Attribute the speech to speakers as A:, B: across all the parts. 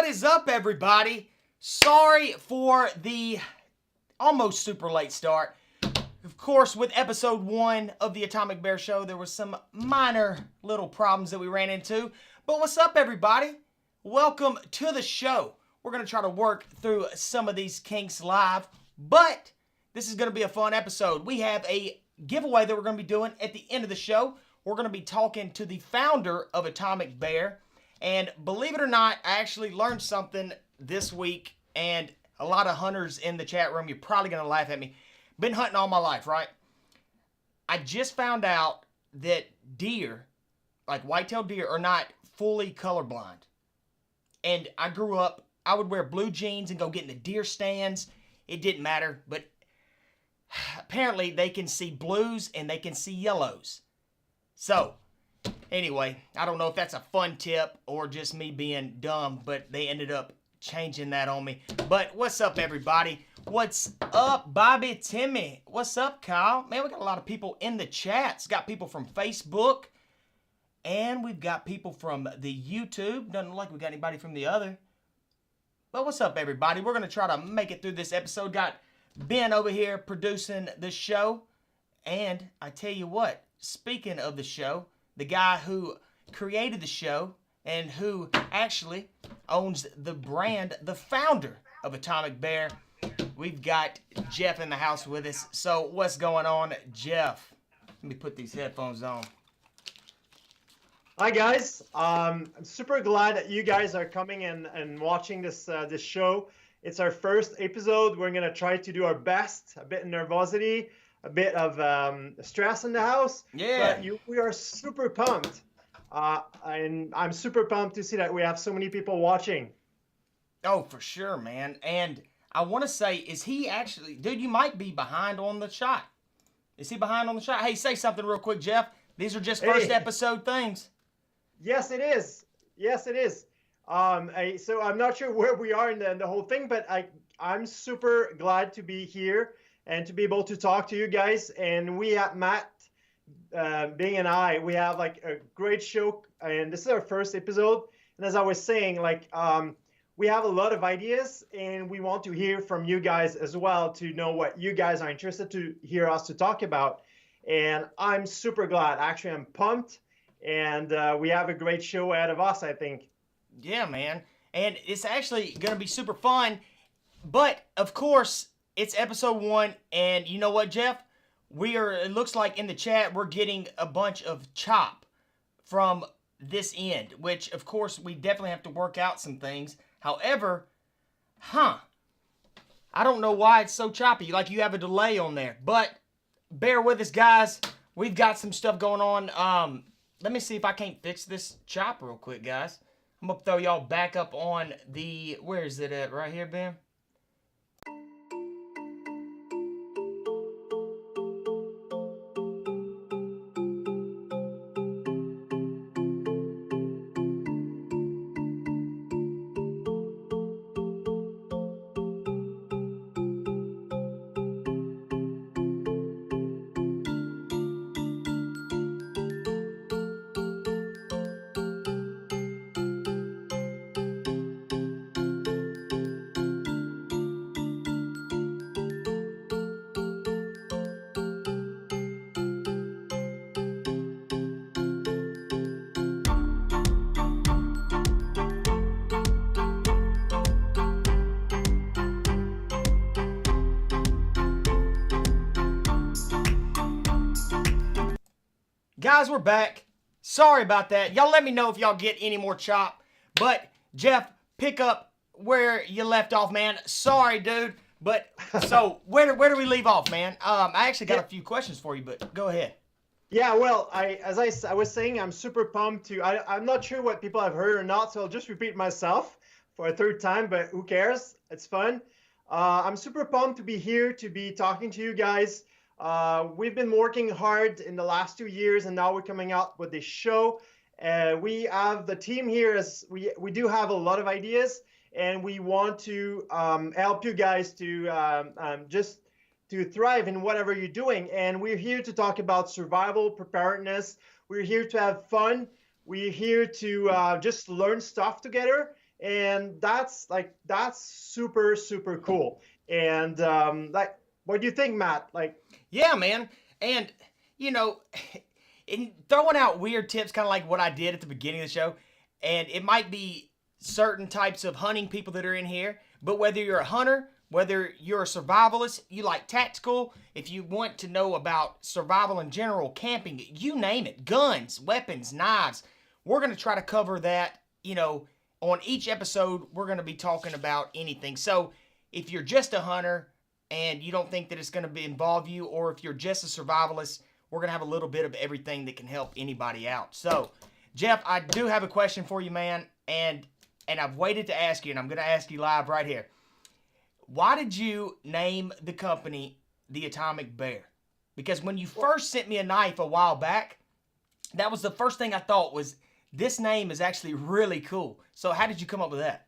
A: What is up, everybody? Sorry for the almost super late start. Of course, with episode 1 of the Atomic Bear Show, there was some minor little problems that we ran into. But what's up, everybody? Welcome to the show. We're going to try to work through some of these kinks live, but this is going to be a fun episode. We have a giveaway that we're going to be doing at the end of the show. We're going to be talking to the founder of Atomic Bear. And believe it or not, I actually learned something this week, and a lot of hunters in the chat room, you're probably going to laugh at me. Been hunting all my life, right? I just found out that deer, like white-tailed deer, are not fully colorblind. And I grew up, I would wear blue jeans and go get in the deer stands. It didn't matter, but apparently they can see blues and they can see yellows. So, anyway, I don't know if that's a fun tip or just me being dumb, but they ended up changing that on me. But what's up, everybody? What's up, Bobby Timmy? What's up, Kyle? Man, we got a lot of people in the chats. Got people from Facebook, and we've got people from the YouTube. Doesn't look like we got anybody from the other. But what's up, everybody? We're going to try to make it through this episode. Got Ben over here producing the show. And I tell you what, speaking of the show, the guy who created the show and who actually owns the brand, the founder of Atomic Bear, we've got Jeff in the house with us. So what's going on, Jeff? Let me put these headphones on.
B: Hi guys, I'm super glad that you guys are coming and watching this show. It's our first episode. We're gonna try to do our best. A bit of nervosity, a bit of stress in the house.
A: Yeah.
B: But we are super pumped, and I'm super pumped to see that we have so many people watching.
A: Oh, for sure, man. And I want to say, is he actually, dude? You might be behind on the shot. Is he behind on the shot? Hey, say something real quick, Jeff. These are just first episode things.
B: Yes, it is. Yes, it is. So I'm not sure where we are in the whole thing, but I'm super glad to be here and to be able to talk to you guys. And we at Matt, Bing and I, we have like a great show, and this is our first episode. And as I was saying, we have a lot of ideas, and we want to hear from you guys as well to know what you guys are interested to hear us to talk about. And I'm super glad. Actually, I'm pumped. And we have a great show ahead of us, I think.
A: Yeah, man. And it's actually going to be super fun. But, of course, it's episode 1. And you know what, Jeff? It looks like in the chat, we're getting a bunch of chop from this end. Which, of course, we definitely have to work out some things. However, I don't know why it's so choppy. Like you have a delay on there. But bear with us, guys. We've got some stuff going on. Let me see if I can't fix this chop real quick, guys. I'm going to throw y'all back up on the... Where is it at? Right here, Ben? Guys, we're back. Sorry about that. Y'all let me know if y'all get any more chop. But, Jeff, pick up where you left off, man. Sorry, dude. But, so, where do we leave off, man? I actually got a few questions for you, but go ahead.
B: Yeah, well, as I was saying, I'm super pumped to... I'm not sure what people have heard or not, so I'll just repeat myself for a third time, but who cares? It's fun. I'm super pumped to be here, to be talking to you guys. We've been working hard in the last 2 years, and now we're coming out with this show. We have the team here, as we do have a lot of ideas, and we want to help you guys to just to thrive in whatever you're doing. And we're here to talk about survival, preparedness. We're here to have fun. We're here to just learn stuff together. and that's super super cool. And like, what do you think, Matt? Like,
A: Yeah, man. And, you know, in throwing out weird tips, kind of like what I did at the beginning of the show, and it might be certain types of hunting people that are in here, but whether you're a hunter, whether you're a survivalist, you like tactical, if you want to know about survival in general, camping, you name it, guns, weapons, knives, we're going to try to cover that, on each episode, we're going to be talking about anything. So if you're just a hunter and you don't think that it's going to involve you, or if you're just a survivalist, we're going to have a little bit of everything that can help anybody out. So, Jeff, I do have a question for you, man, and I've waited to ask you, and I'm going to ask you live right here. Why did you name the company the Atomic Bear? Because when you first sent me a knife a while back, that was the first thing I thought was, this name is actually really cool. So how did you come up with that?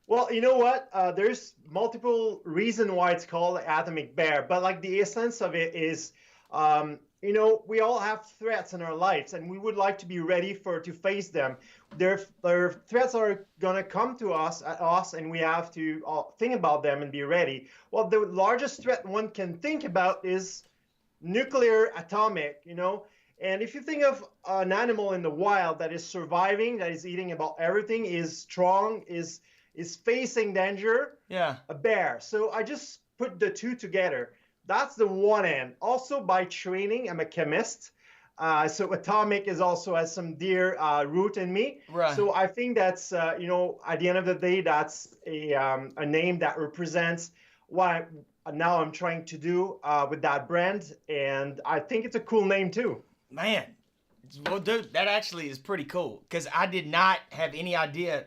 B: well, you know what? There's multiple reasons why it's called Atomic Bear, but like the essence of it is, we all have threats in our lives, and we would like to be ready to face them. Their threats are gonna come to us, and we have to think about them and be ready. Well, the largest threat one can think about is nuclear, atomic. And if you think of an animal in the wild that is surviving, that is eating about everything, is strong, is facing danger,
A: Yeah.
B: a bear. So I just put the two together. That's the one end. Also, by training, I'm a chemist. So atomic is also has some deer root in me.
A: Right.
B: So I think that's, at the end of the day, that's a name that represents what now I'm trying to do with that brand. And I think it's a cool name too.
A: Man, well, dude, that actually is pretty cool because I did not have any idea,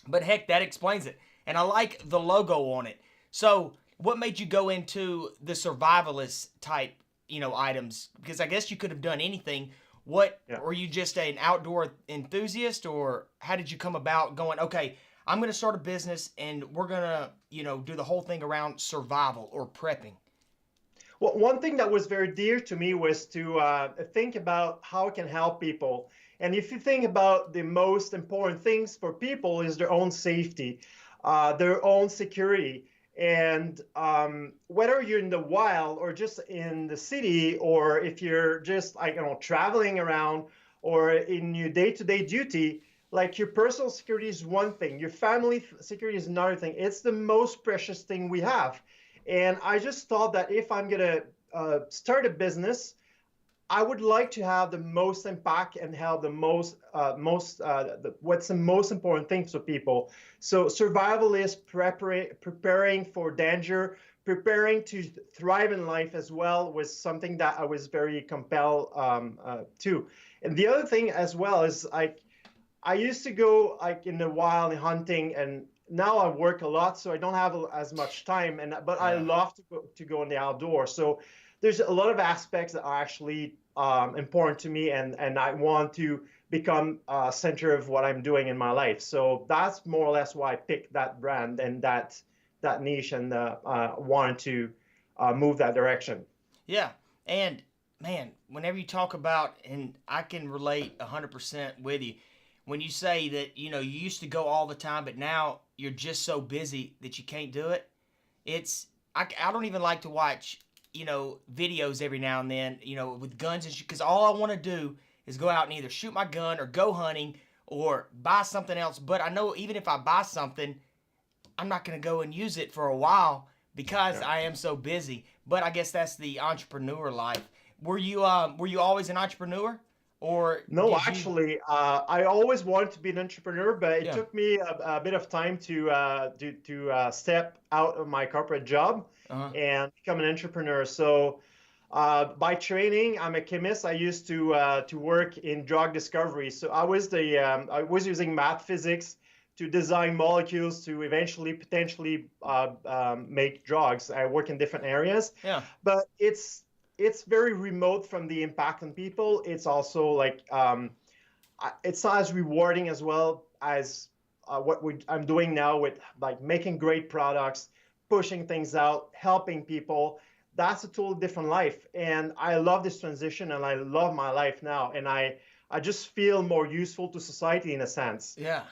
A: but heck, that explains it. And I like the logo on it. So what made you go into the survivalist type, items? Because I guess you could have done anything. Were you just an outdoor enthusiast, or how did you come about going, okay, I'm going to start a business and we're going to, do the whole thing around survival or prepping?
B: Well, one thing that was very dear to me was to think about how it can help people. And if you think about the most important things for people is their own safety, their own security. And whether you're in the wild or just in the city, or if you're just traveling around or in your day-to-day duty, like your personal security is one thing, your family security is another thing. It's the most precious thing we have. And I just thought that if I'm going to start a business, I would like to have the most impact and have the what's the most important thing for people. So survival is preparing for danger, preparing to thrive in life as well was something that I was very compelled to. And the other thing as well is I used to go in the wild hunting, and now I work a lot, so I don't have as much time. But I love to go in the outdoors. So there's a lot of aspects that are actually important to me, and I want to become center of what I'm doing in my life. So that's more or less why I picked that brand and that niche, and wanted to move that direction.
A: Yeah. And man, whenever you talk about, and I can relate 100% with you, when you say that, you used to go all the time, but now you're just so busy that you can't do it. I don't even like to watch, videos every now and then, with guns and because all I want to do is go out and either shoot my gun or go hunting or buy something else. But I know even if I buy something, I'm not going to go and use it for a while because I am so busy. But I guess that's the entrepreneur life. Were you always an entrepreneur? Or
B: no, actually, I always wanted to be an entrepreneur, but it took me a bit of time to step out of my corporate job and become an entrepreneur. So by training, I'm a chemist. I used to work in drug discovery. So I was using math physics to design molecules to eventually potentially make drugs. I work in different areas.
A: Yeah.
B: But it's very remote from the impact on people. It's also it's not as rewarding as well as I'm doing now with making great products, pushing things out, helping people. That's a totally different life. And I love this transition, and I love my life now. And I just feel more useful to society in a sense.
A: Yeah.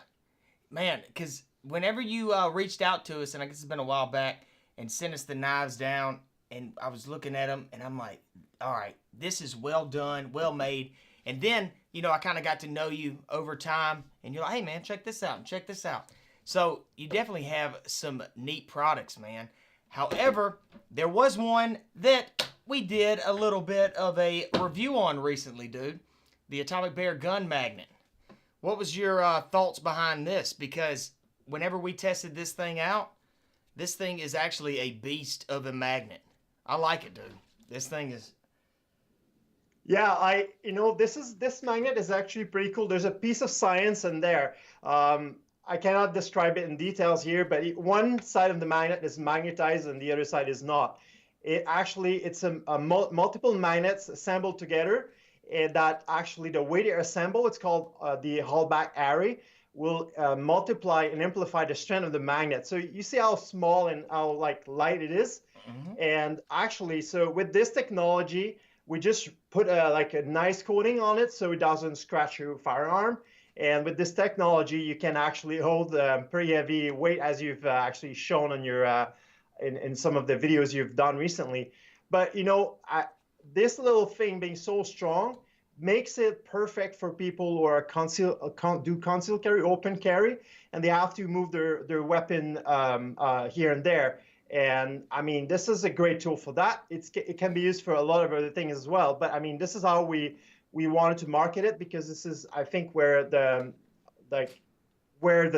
A: man, because whenever you reached out to us, and I guess it's been a while back, and sent us the knives down, and I was looking at them, and I'm like, all right, this is well done, well made. And then, I kind of got to know you over time, and you're like, hey, man, check this out, and check this out. So you definitely have some neat products, man. However, there was one that we did a little bit of a review on recently, dude. The Atomic Bear gun magnet. What was your thoughts behind this? Because whenever we tested this thing out, this thing is actually a beast of a magnet. I like it, dude. This thing is...
B: Yeah, this magnet is actually pretty cool. There's a piece of science in there. I cannot describe it in details here, but one side of the magnet is magnetized and the other side is not. It's multiple magnets assembled together, and that actually the way they're assembled, it's called the Hallback array, will multiply and amplify the strength of the magnet. So you see how small and how light it is. Mm-hmm. And actually, so with this technology, we just put a nice coating on it so it doesn't scratch your firearm. And with this technology, you can actually hold pretty heavy weight, as you've actually shown on your in some of the videos you've done recently. But this little thing being so strong makes it perfect for people who are do concealed carry, open carry, and they have to move their weapon here and there. And I mean, this is a great tool for that. It can be used for a lot of other things as well. But I mean, this is how we wanted to market it, because this is, I think, where the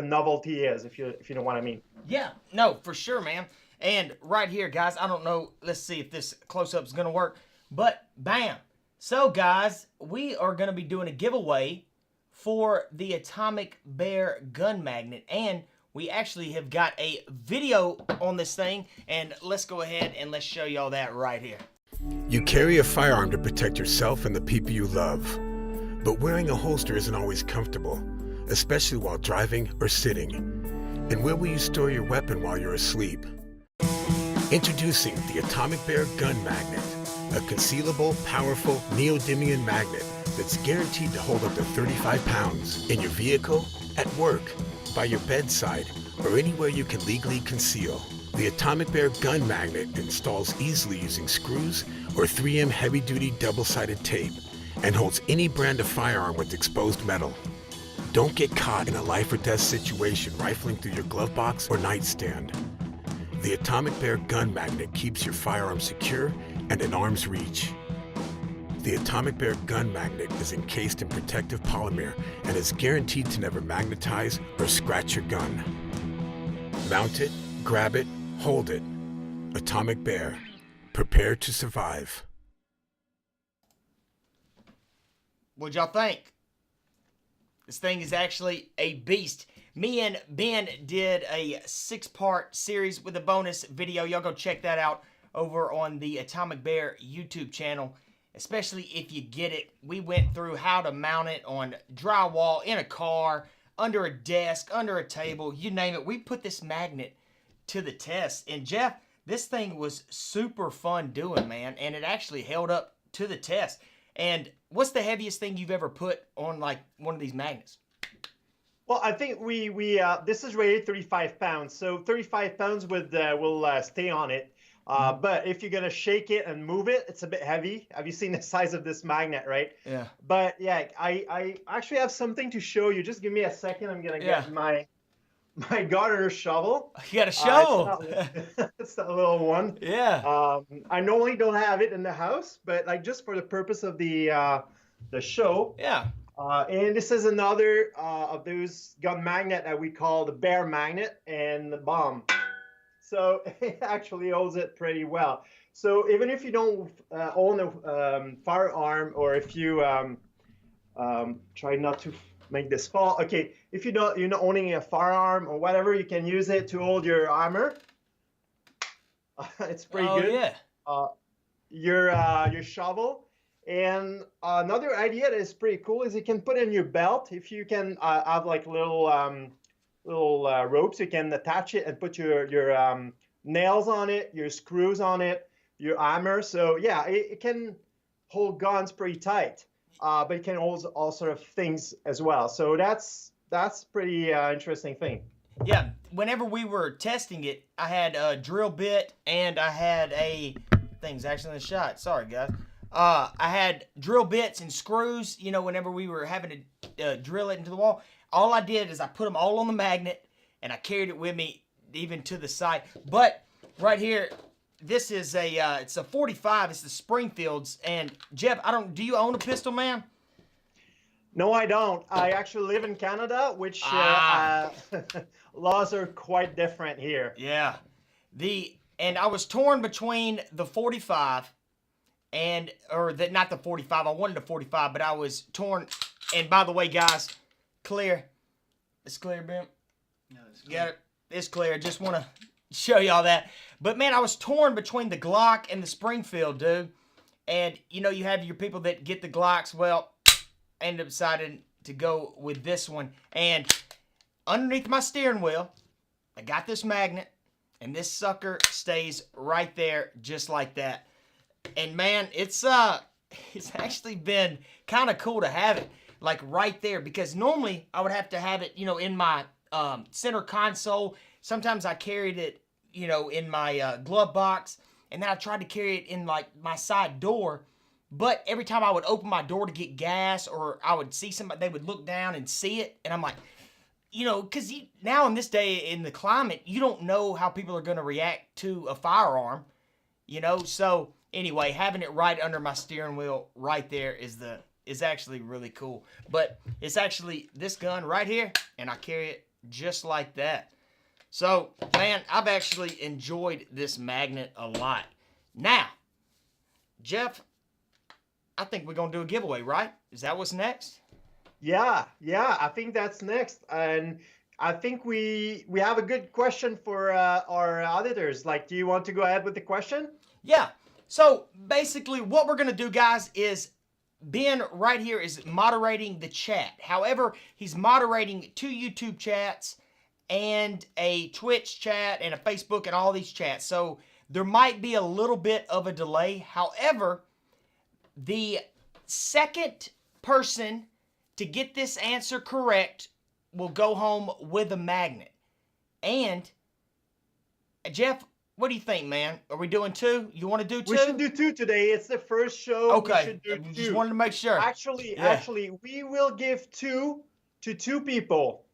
B: novelty is, if you know what I mean.
A: Yeah, no, for sure, man. And right here, guys, I don't know, let's see if this close-up is going to work, but bam. So, guys, we are going to be doing a giveaway for the Atomic Bear gun magnet, and we actually have got a video on this thing, and let's go ahead and let's show y'all that right here.
C: You carry a firearm to protect yourself and the people you love, but wearing a holster isn't always comfortable, especially while driving or sitting. And where will you store your weapon while you're asleep? Introducing the Atomic Bear gun magnet, a concealable, powerful neodymium magnet that's guaranteed to hold up to 35 pounds in your vehicle, at work, by your bedside, or anywhere you can legally conceal. The Atomic Bear gun magnet installs easily using screws or 3M heavy-duty double-sided tape and holds any brand of firearm with exposed metal. Don't get caught in a life-or-death situation rifling through your glove box or nightstand. The Atomic Bear gun magnet keeps your firearm secure and in arm's reach. The Atomic Bear gun magnet is encased in protective polymer and is guaranteed to never magnetize or scratch your gun. Mount it, grab it, hold it. Atomic Bear. Prepare to survive.
A: What'd y'all think? This thing is actually a beast. Me and Ben did a 6-part series with a bonus video. Y'all go check that out over on the Atomic Bear YouTube channel. Especially if you get it. We went through how to mount it on drywall, in a car, under a desk, under a table, you name it. We put this magnet to the test. And Jeff, this thing was super fun doing, man. And it actually held up to the test. And what's the heaviest thing you've ever put on one of these magnets?
B: Well, I think this is rated 35 pounds. So 35 pounds will stay on it. But if you're going to shake it and move it, it's a bit heavy. Have you seen the size of this magnet, right? Yeah. But yeah, I actually have something to show you. Just give me a second. I'm going to get my gardener shovel.
A: You got a shovel?
B: It's that little one.
A: Yeah.
B: I normally don't have it in the house, but just for the purpose of the show.
A: Yeah.
B: And this is another of those gun magnet that we call the bear magnet and the bomb. So it actually holds it pretty well. So even if you don't own a firearm, or if you try not to make this fall. Okay, if you're not owning a firearm or whatever, you can use it to hold your armor. It's pretty good. Yeah. Your shovel. And another idea that is pretty cool is you can put in your belt. If you can have little ropes, you can attach it and put your nails on it, your screws on it, your hammer. So yeah, it can hold guns pretty tight, but it can hold all sort of things as well. So that's that's pretty interesting thing.
A: Yeah, whenever we were testing it, I had a drill bit and I had a thing's actually in the shot. Sorry, guys. I had drill bits and screws. You know, whenever we were having to drill it into the wall, all I did is I put them all on the magnet and I carried it with me even to the side. But right here, this is a it's a 45. It's the Springfields. And Jeff, do you own a pistol, man?
B: No, I don't. I actually live in Canada, which laws are quite different here.
A: Yeah. And I was torn between the 45 not the 45. I wanted a 45, but I was torn. And by the way, guys, clear. It's clear, Ben.
D: No, it's clear.
A: Got it. It's clear. Just want to show y'all that. But man, I was torn between the Glock and the Springfield, dude. And you know, you have your people that get the Glocks. Well, I ended up deciding to go with this one. And underneath my steering wheel, I got this magnet, and this sucker stays right there, just like that. And man, it's actually been kind of cool to have it like right there, because normally I would have to have it, you know, in my center console. Sometimes I carried it, you know, in my glove box, and then I tried to carry it in like my side door. But every time I would open my door to get gas, or I would see somebody, they would look down and see it, and I'm like, you know, because now in this day in the climate, you don't know how people are going to react to a firearm, you know. So anyway, having it right under my steering wheel right there is actually really cool. But it's actually this gun right here, and I carry it just like that. So, man, I've actually enjoyed this magnet a lot. Now, Jeff, I think we're going to do a giveaway, right? Is that what's next?
B: Yeah, I think that's next. And I think we have a good question for our auditors. Like, do you want to go ahead with the question?
A: Yeah. So, basically, what we're going to do, guys, is Ben right here is moderating the chat. However, he's moderating 2 YouTube chats and a Twitch chat and a Facebook and all these chats. So, there might be a little bit of a delay. However, the second person to get this answer correct will go home with a magnet. And, Jeff, what do you think, man? Are we doing 2? You want to do 2?
B: We should do 2 today. It's the first show.
A: Okay,
B: We should do 2.
A: just wanted to make sure.
B: Actually, we will give 2 to 2 people.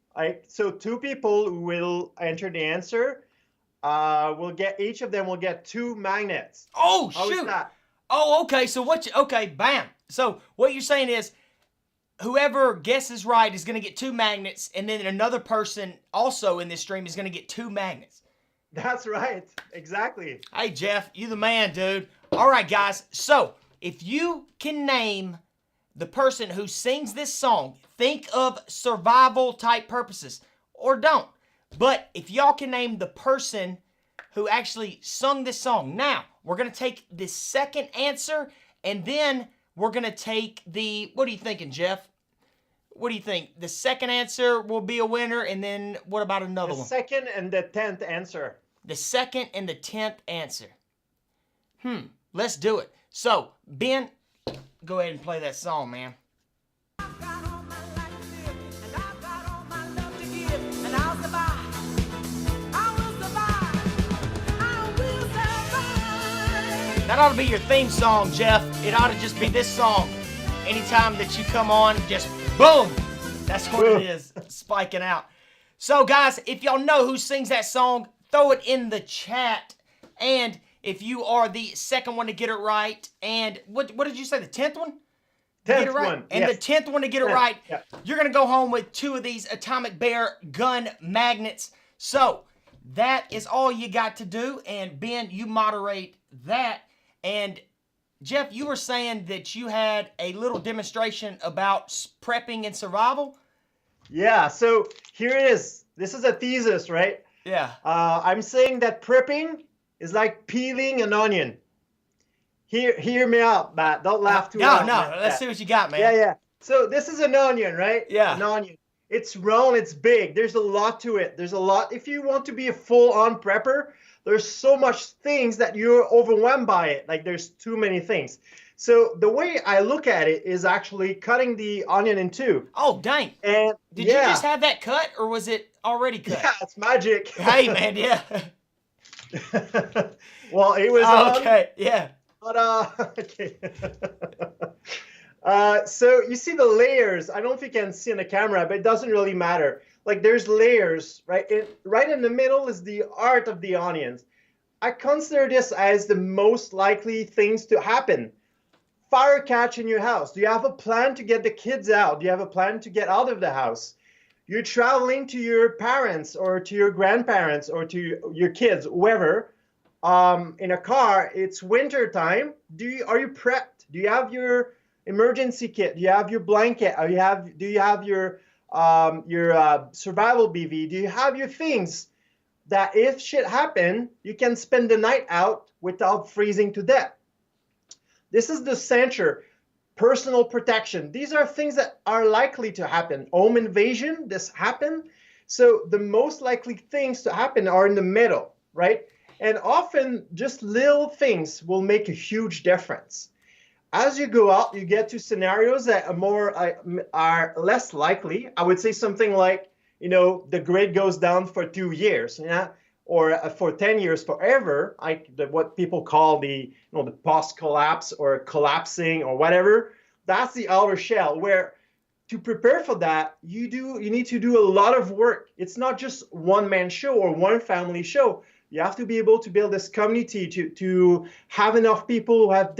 B: So 2 people will enter the answer. Each of them will get 2 magnets.
A: Oh,
B: How
A: shoot.
B: is that?
A: Oh, okay. So okay, bam. So what you're saying is whoever guesses right is going to get 2 magnets, and then another person also in this stream is going to get 2 magnets.
B: That's right. Exactly.
A: Hey, Jeff, you the man, dude. All right, guys. So if you can name the person who sings this song, think of survival type purposes, or don't. But if y'all can name the person who actually sung this song. Now, we're going to take the second answer, and then we're going to take the... What are you thinking, Jeff? What do you think? The second answer will be a winner, and then what about another one?
B: The second and the 10th answer.
A: The second and the 10th answer. Let's do it. So, Ben, go ahead and play that song, man. That ought to be your theme song, Jeff. It ought to just be this song. Anytime that you come on, just boom. That's what it is, spiking out. So, guys, if y'all know who sings that song, throw it in the chat. And if you are the second one to get it right, and what did you say, the 10th one?
B: 10th one,
A: And
B: yes.
A: the 10th one to get it right,
B: yeah.
A: You're going to go home with 2 of these Atomic Bear gun magnets. So, that is all you got to do. And, Ben, you moderate that. And, Jeff, you were saying that you had a little demonstration about prepping and survival?
B: Yeah, so here it is. This is a thesis, right?
A: Yeah.
B: I'm saying that prepping is like peeling an onion. Hear me out, Matt. Don't laugh too loud.
A: No, let's see what you got, man.
B: Yeah. So this is an onion, right?
A: Yeah.
B: An onion. It's round, it's big. There's a lot to it. There's a lot. If you want to be a full-on prepper, there's so much things that you're overwhelmed by it. Like there's too many things. So the way I look at it is actually cutting the onion in two.
A: Oh, dang.
B: And
A: Did you just have that cut, or was it already cut?
B: Yeah, it's magic.
A: Hey, man, yeah.
B: Well, it was
A: okay, yeah.
B: But okay. So you see the layers. I don't know if you can see on the camera, but it doesn't really matter. Like there's layers, right? Right in the middle is the art of the onions. I consider this as the most likely things to happen. Fire catch in your house. Do you have a plan to get the kids out? Do you have a plan to get out of the house? You're traveling to your parents or to your grandparents or to your kids, whoever, in a car. It's winter time. Are you prepped? Do you have your emergency kit? Do you have your blanket? Do you have your survival BV? Do you have your things that if shit happen, you can spend the night out without freezing to death? This is the center. Personal protection. These are things that are likely to happen. Home invasion, this happened. So the most likely things to happen are in the middle, right? And often just little things will make a huge difference. As you go out, you get to scenarios that are less likely. I would say something like, the grid goes down for 2 years, or for 10 years forever, like what people call the post-collapse or collapsing or whatever. That's the outer shell, where to prepare for that, you need to do a lot of work. It's not just one-man show or one family show. You have to be able to build this community to have enough people who have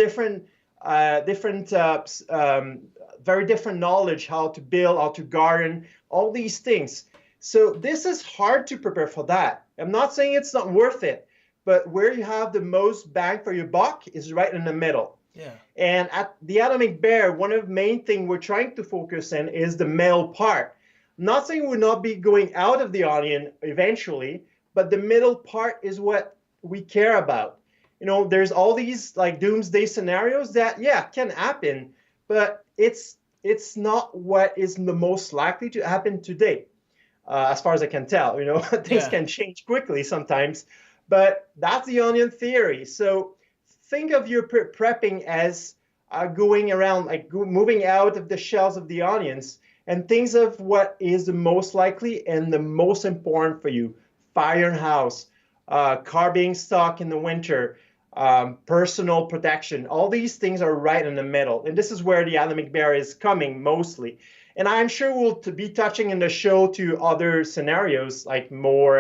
B: very different knowledge, how to build, how to garden, all these things. So this is hard to prepare for that. I'm not saying it's not worth it, but where you have the most bang for your buck is right in the middle.
A: Yeah.
B: And at the Atomic Bear, one of the main things we're trying to focus on is the middle part. I'm not saying we'll not be going out of the onion eventually, but the middle part is what we care about. There's all these like doomsday scenarios that, can happen, but it's not what is the most likely to happen today. As far as I can tell, things can change quickly sometimes, but that's the onion theory. So think of your prepping as going around, like moving out of the shells of the onions, and think of what is the most likely and the most important for you. Fire in house, car being stuck in the winter, personal protection. All these things are right in the middle. And this is where the Atomic Bear is coming mostly. And I'm sure we'll be touching in the show to other scenarios, like more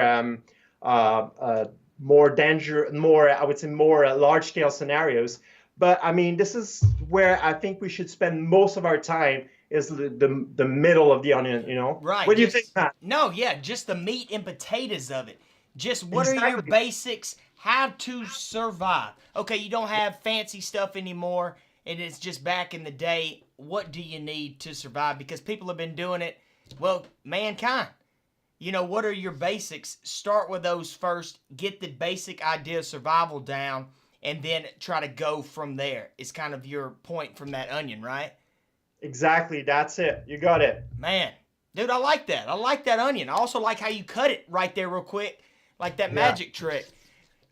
B: danger, I would say more large-scale scenarios. But I mean, this is where I think we should spend most of our time, is the middle of the onion,
A: Right.
B: What do you think, Matt?
A: No, yeah, just the meat and potatoes of it. Just what are your basics, how to survive. Okay, you don't have fancy stuff anymore, and it's just back in the day. What do you need to survive? Because people have been doing it, mankind. What are your basics? Start with those first. Get the basic idea of survival down, and then try to go from there. It's kind of your point from that onion, right?
B: Exactly. That's it. You got it.
A: Man, dude, I like that. I like that onion. I also like how you cut it right there real quick, like that magic trick.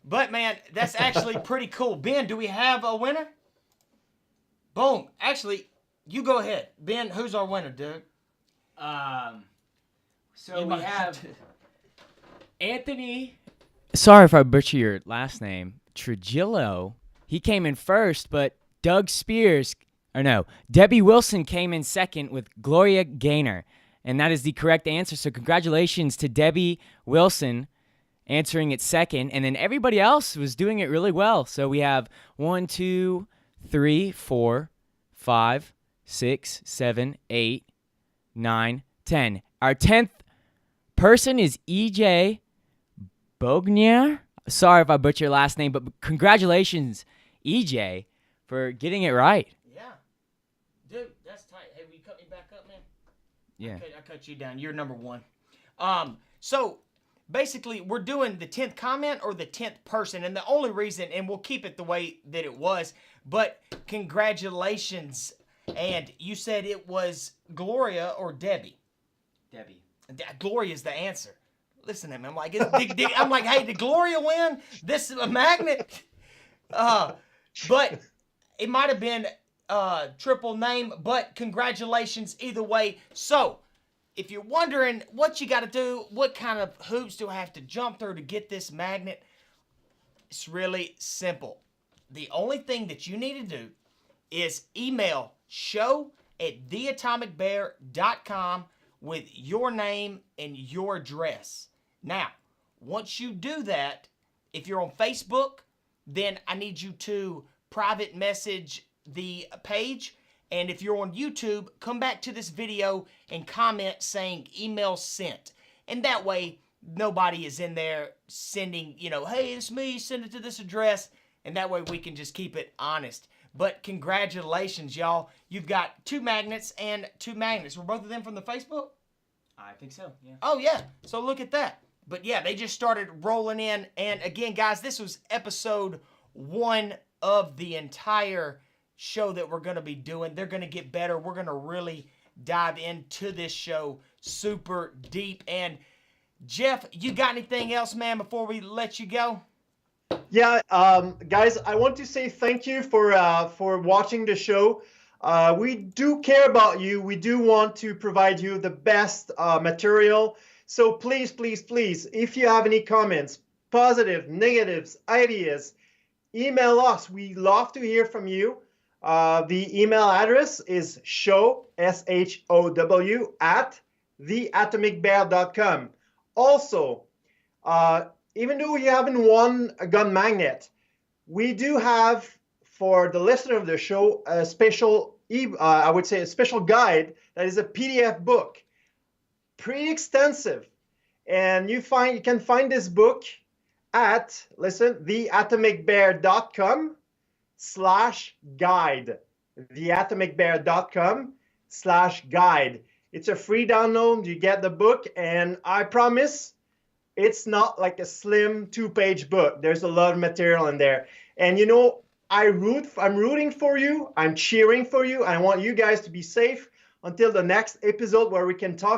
A: But, man, that's actually pretty cool. Ben, do we have a winner? Boom. Actually, you go ahead. Ben, who's our winner, dude?
D: So we have Anthony. Sorry if I butcher your last name. Trujillo. He came in first, but Debbie Wilson came in second with Gloria Gaynor. And that is the correct answer. So congratulations to Debbie Wilson answering it second. And then everybody else was doing it really well. So we have 1, 2, 3, 4, 5, 6, 7, 8, 9, 10. Our 10th person is EJ Bognier. Sorry if I butcher your last name, but congratulations, EJ, for getting it right.
A: Yeah. Dude, that's tight. Hey, will you cut me back up, man?
D: Yeah.
A: I cut you down. You're number 1. So basically, we're doing the 10th comment or the 10th person, and the only reason, and we'll keep it the way that it was, but congratulations. And you said it was Gloria or Debbie?
D: Debbie.
A: Gloria's the answer. Listen to me. I'm like, hey, did Gloria win? This is a magnet? But It might have been triple name, but congratulations either way. So, if you're wondering what you got to do, what kind of hoops do I have to jump through to get this magnet, it's really simple. The only thing that you need to do is email show@theatomicbear.com with your name and your address. Now, once you do that, if you're on Facebook, then I need you to private message the page. And if you're on YouTube, come back to this video and comment saying email sent. And that way, nobody is in there sending, hey, it's me, send it to this address. And that way we can just keep it honest. But congratulations, y'all. You've got 2 magnets and 2 magnets. Were both of them from the Facebook?
D: I think so, yeah.
A: Oh, yeah. So look at that. But yeah, they just started rolling in. And again, guys, this was episode 1 of the entire show that we're going to be doing. They're going to get better. We're going to really dive into this show super deep. And Jeff, you got anything else, man, before we let you go?
B: Yeah, guys, I want to say thank you for watching the show. We do care about you. We do want to provide you the best material. So please, please, please, if you have any comments, positive, negatives, ideas, email us. We love to hear from you. The email address is show, SHOW, at theatomicbear.com. Also, even though you haven't won a gun magnet, we do have, for the listener of the show, a special, I would say a special guide that is a PDF book. Pretty extensive. And you can find this book at, theatomicbear.com/guide. theatomicbear.com/guide. It's a free download. You get the book, and I promise it's not like a slim 2-page book. There's a lot of material in there. And I'm rooting for you. I'm cheering for you. I want you guys to be safe until the next episode where we can talk